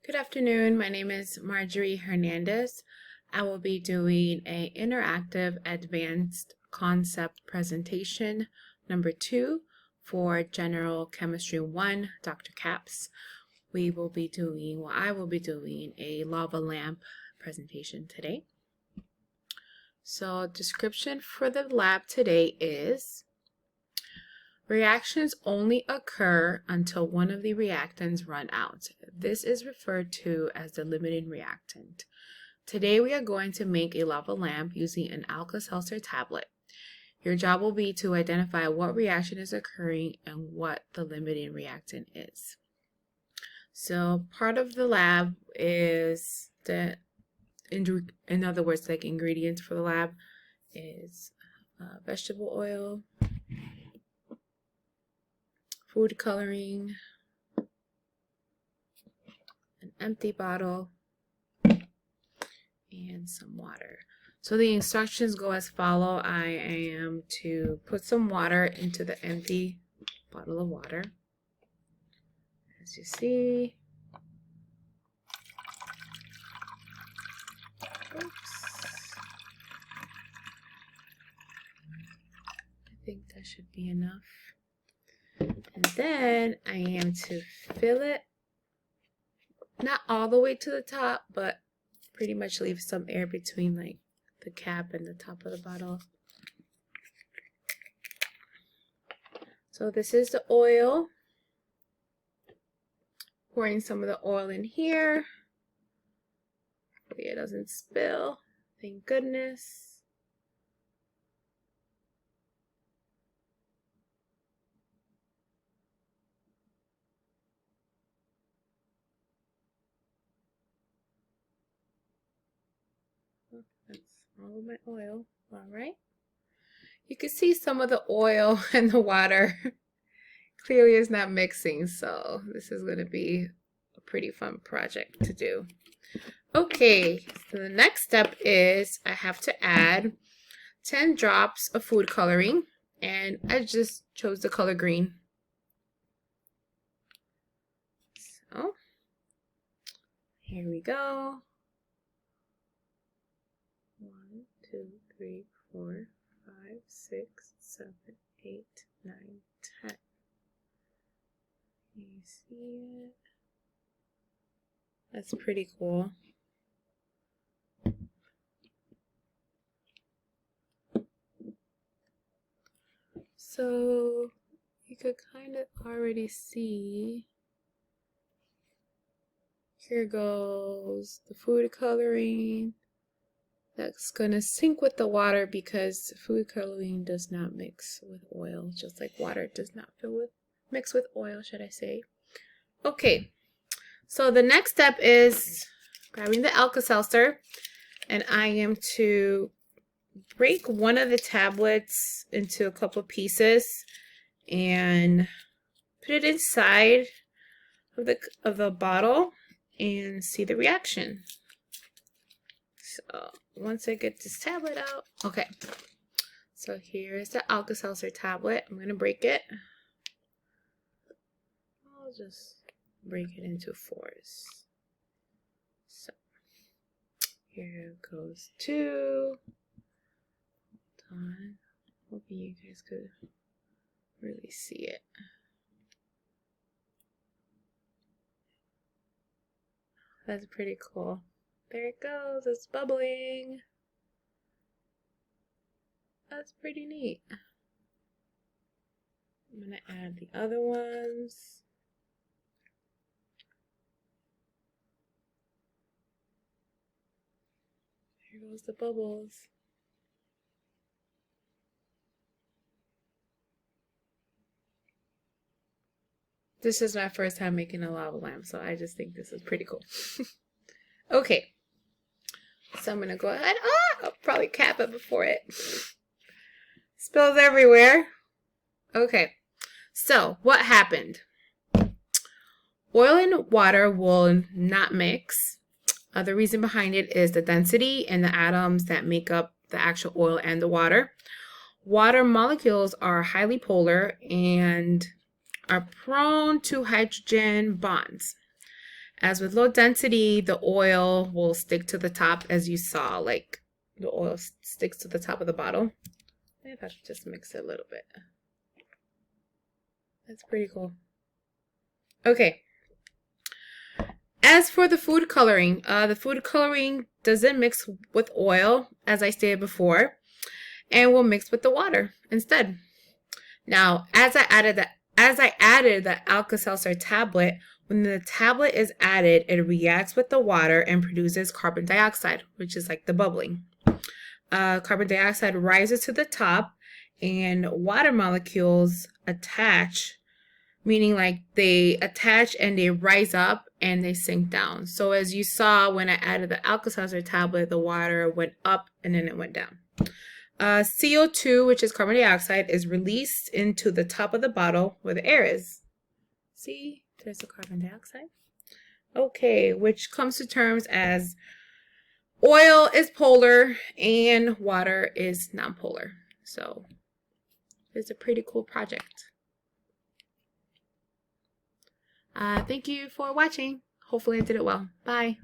Good afternoon. My name is Marjorie Hernandez. I will be doing an interactive advanced concept presentation number 2 for General Chemistry 1, Dr. Capps. I will be doing a lava lamp presentation today. So description for the lab today is: reactions only occur until one of the reactants run out. This is referred to as the limiting reactant. Today we are going to make a lava lamp using an Alka-Seltzer tablet. Your job will be to identify what reaction is occurring and what the limiting reactant is. So part of the lab is in other words, like ingredients for the lab is vegetable oil, food coloring, an empty bottle, and some water. So the instructions go as follow. I am to put some water into the empty bottle of water. As you see, I think that should be enough. And then I am to fill it, not all the way to the top, but pretty much leave some air between like the cap and the top of the bottle. So this is the oil. Pouring some of the oil in here. Hopefully it doesn't spill. Thank goodness. That's all of my oil. All right. You can see some of the oil and the water clearly is not mixing, so this is going to be a pretty fun project to do. Okay, so the next step is I have to add 10 drops of food coloring, and I just chose the color green. So here we go. 1, 2, 3, 4, 5, 6, 7, 8, 9, 10. You see it? That's pretty cool. So you could kind of already see. Here goes the food coloring. That's gonna sink with the water because food coloring does not mix with oil, just like water does not mix with oil, should I say. Okay, so the next step is grabbing the Alka-Seltzer, and I am to break one of the tablets into a couple of pieces and put it inside of the bottle and see the reaction. So once I get this tablet out, okay, so here's the Alka-Seltzer tablet. I'm going to break it. I'll just break it into 4s. So here goes 2. Hold on. Hoping you guys could really see it. That's pretty cool. There it goes. It's bubbling. That's pretty neat. I'm going to add the other ones. Here goes the bubbles. This is my first time making a lava lamp, so I just think this is pretty cool. Okay. So I'm going to go ahead. I'll probably cap it before it spills everywhere. Okay. So what happened? Oil and water will not mix. The reason behind it is the density and the atoms that make up the actual oil and the water. Water molecules are highly polar and are prone to hydrogen bonds. As with low density, the oil will stick to the top, as you saw, like the oil sticks to the top of the bottle. Maybe I should just mix it a little bit. That's pretty cool. Okay. As for the food coloring doesn't mix with oil, as I stated before, and will mix with the water instead. Now, as I added the Alka-Seltzer tablet, when the tablet is added, it reacts with the water and produces carbon dioxide, which is like the bubbling. Carbon dioxide rises to the top, and water molecules attach, meaning like they attach and they rise up and they sink down. So as you saw when I added the Alka-Seltzer tablet, the water went up and then it went down. CO2, which is carbon dioxide, is released into the top of the bottle where the air is. See, there's the carbon dioxide. Okay, which comes to terms as oil is polar and water is nonpolar. So it's a pretty cool project. Thank you for watching. Hopefully I did it well. Bye.